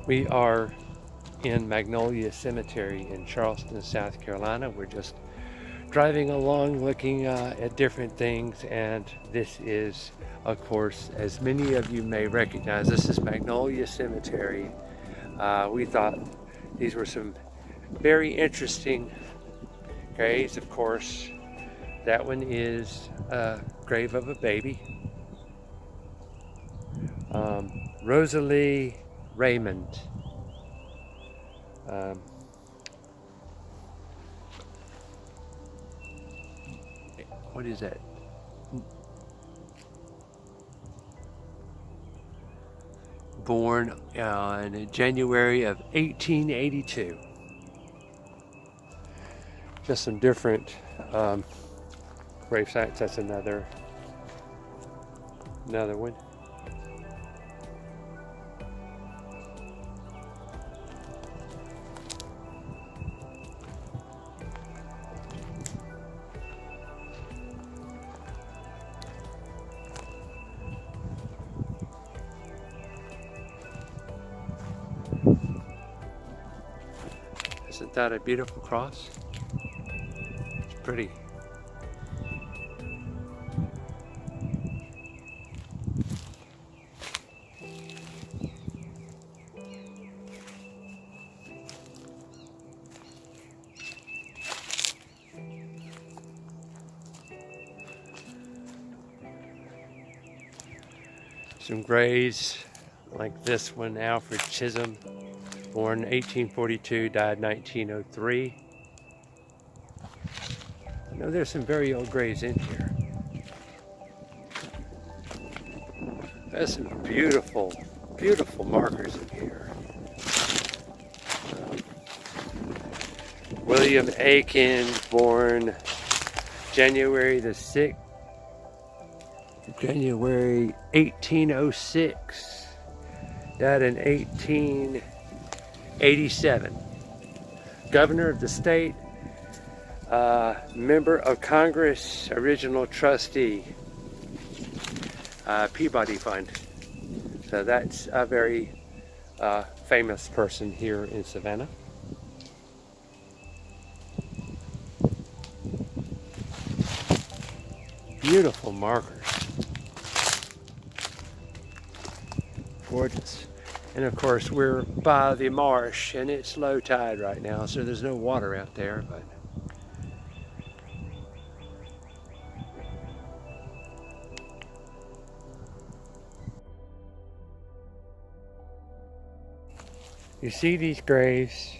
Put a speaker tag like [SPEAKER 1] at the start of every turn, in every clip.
[SPEAKER 1] We are in Magnolia Cemetery in Charleston, South Carolina. We're just driving along looking at different things, and this is, of course, as many of you may recognize, this is Magnolia Cemetery. We thought these were some very interesting graves. Of course, that one is a grave of a baby. Rosalie Raymond. What is that? Born in January of 1882. Just some different grave sites. That's another one. Isn't that a beautiful cross? It's pretty. Some graves like this one, Alfred Chisholm, born 1842, died 1903. I know there's some very old graves in here. There's some beautiful, beautiful markers in here. William Aiken, born January the 6th, January 1806, died in 1887. Governor of the state, member of Congress, original trustee, Peabody Fund. So that's a very famous person here in Savannah. Beautiful markers. Gorgeous. And of course we're by the marsh and it's low tide right now, so there's no water out there, but you see these graves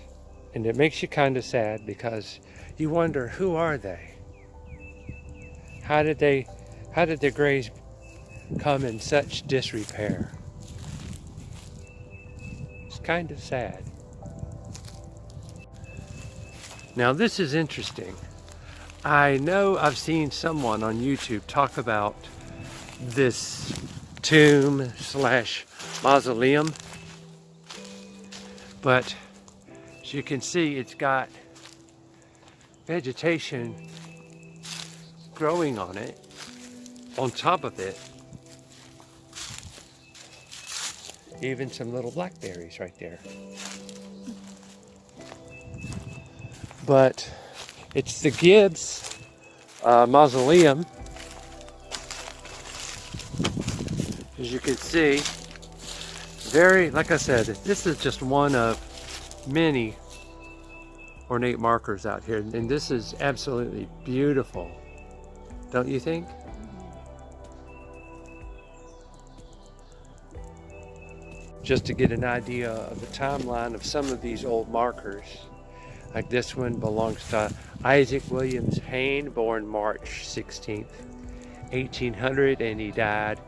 [SPEAKER 1] and it makes you kind of sad because you wonder, who are they? How did the graves come in such disrepair? It's kind of sad. Now this is interesting. I know I've seen someone on YouTube talk about this tomb slash mausoleum, but as you can see, it's got vegetation growing on it, on top of it. Even some little blackberries right there. But it's the Gibbs mausoleum. As you can see, very, like I said, this is just one of many ornate markers out here, and this is absolutely beautiful, don't you think? Just to get an idea of the timeline of some of these old markers, like this one belongs to Isaac Williams Hayne, born March 16th, 1800, and he died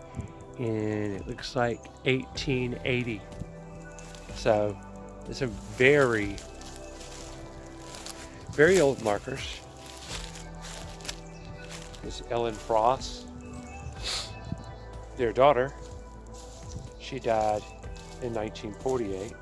[SPEAKER 1] in, it looks like, 1880. So there's some very, very old markers. This is Ellen Frost, their daughter. She died in 1948.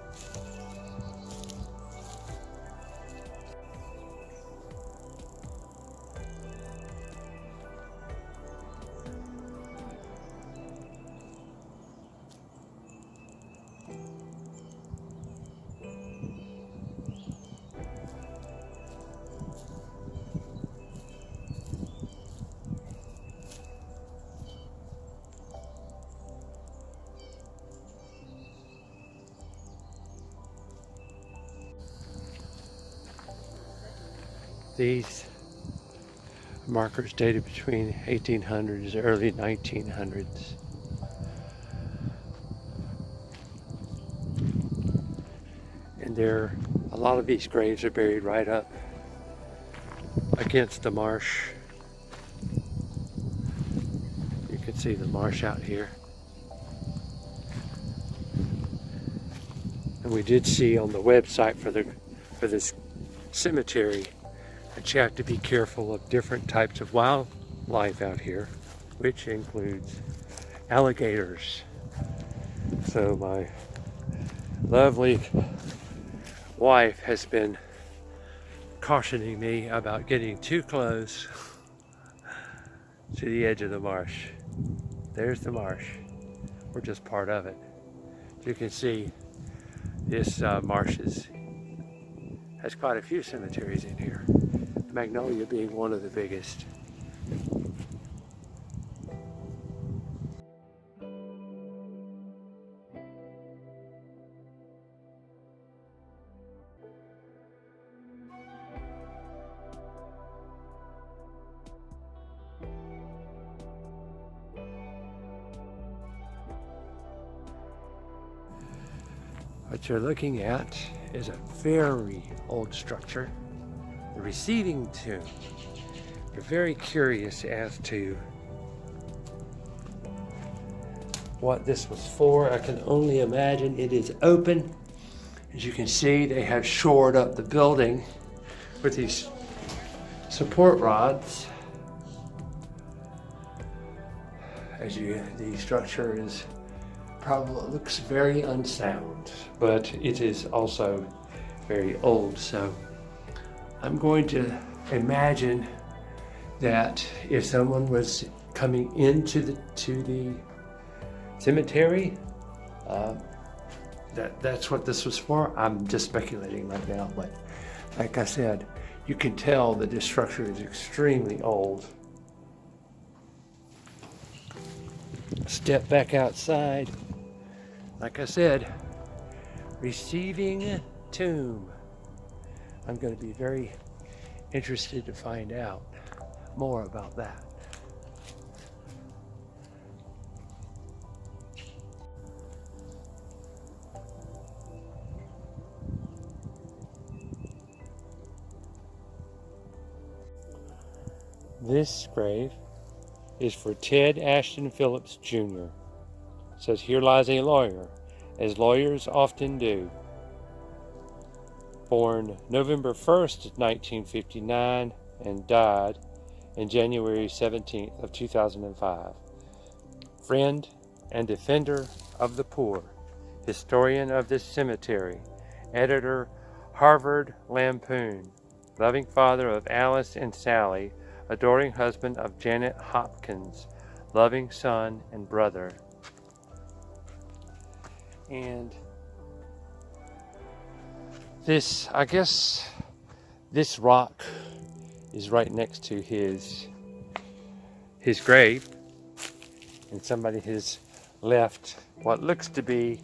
[SPEAKER 1] These markers dated between 1800s and early 1900s. And a lot of these graves are buried right up against the marsh. You can see the marsh out here. And we did see on the website for this cemetery that you have to be careful of different types of wildlife out here, which includes alligators. So my lovely wife has been cautioning me about getting too close to the edge of the marsh. There's the marsh. We're just part of it. You can see this marsh has quite a few cemeteries in here. Magnolia being one of the biggest. What you're looking at is a very old structure, the receiving tomb. We're very curious as to what this was for. I can only imagine it is open. As you can see, they have shored up the building with these support rods. The structure is probably looks very unsound, but it is also very old. So I'm going to imagine that if someone was coming into the cemetery, that's what this was for. I'm just speculating right now, but like I said, you can tell that this structure is extremely old. Step back outside. Like I said, receiving tomb. I'm going to be very interested to find out more about that. This grave is for Ted Ashton Phillips Jr. It says, "Here lies a lawyer, as lawyers often do. Born November 1st, 1959, and died in January 17th of 2005. Friend and defender of the poor, historian of this cemetery, editor, Harvard Lampoon, loving father of Alice and Sally, adoring husband of Janet Hopkins, loving son and brother." And this, I guess, this rock is right next to his grave, and somebody has left what looks to be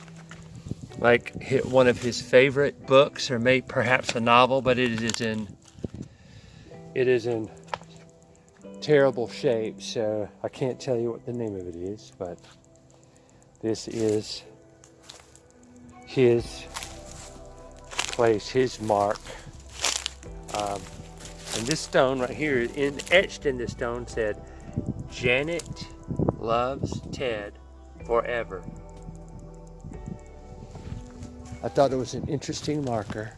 [SPEAKER 1] like one of his favorite books, or maybe perhaps a novel, but it is in terrible shape, so I can't tell you what the name of it is, but this is his place, his mark. And this stone right here, etched in the stone, said, "Janet loves Ted forever." I thought it was an interesting marker.